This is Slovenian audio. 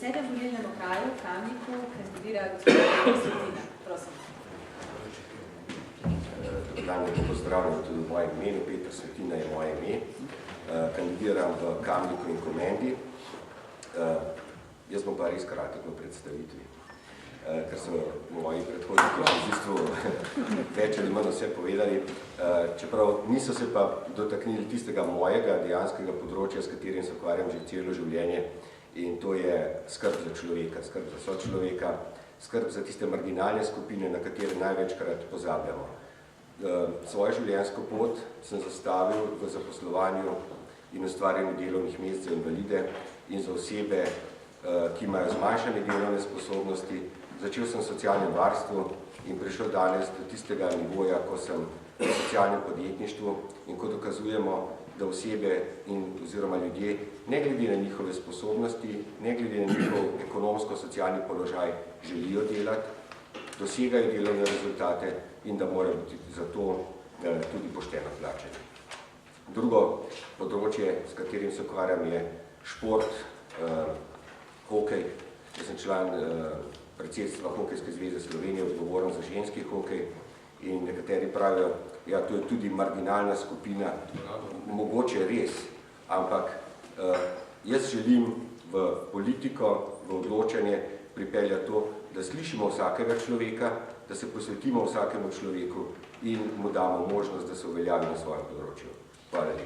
7. volilnem okraju v Kamniku kandidira gospod Svetina. Prosim. Dan lepo pozdravljam tudi v mojem imenu, Peter Svetina je moje ime. Kandidiram v Kamniku in Komendi. Jaz bom pa res kratek v predstavitvi, ker so moji predhodniki v bistvu več ali manj vse povedali, čeprav niso se pa dotaknili tistega mojega dejanskega področja, s katerim se ukvarjam že celo življenje, in to je skrb za človeka, skrb za sočloveka, skrb za tiste marginalne skupine, na katere največkrat pozabljamo. Svojo življenjsko pot sem zastavil v zaposlovanju in ustvarjanju delovnih mest za invalide in za osebe, ki imajo zmanjšane delovne sposobnosti. Začel sem v socialnem varstvu in prišel danes do tistega nivoja, ko sem v socialnem podjetništvu in ko dokazujemo, da osebe oziroma ljudje, ne glede na njihove sposobnosti, ne glede na njihov ekonomsko-socialni položaj, želijo delati, dosegajo delovne rezultate in da morajo biti za to tudi pošteno plačeni. Drugo področje, s katerim se ukvarjam, je šport, hokej. Jaz sem član predsedstva Hokejske zveze Slovenije, odgovoren za ženski hokej in nekateri pravijo, ja, to je tudi marginalna skupina, mogoče res, ampak jaz želim v politiko, v odločanje pripeljati to, da slišimo vsakega človeka, da se posvetimo vsakemu človeku in mu damo možnost, da se uveljavi na svojem področju. Hvala lepa.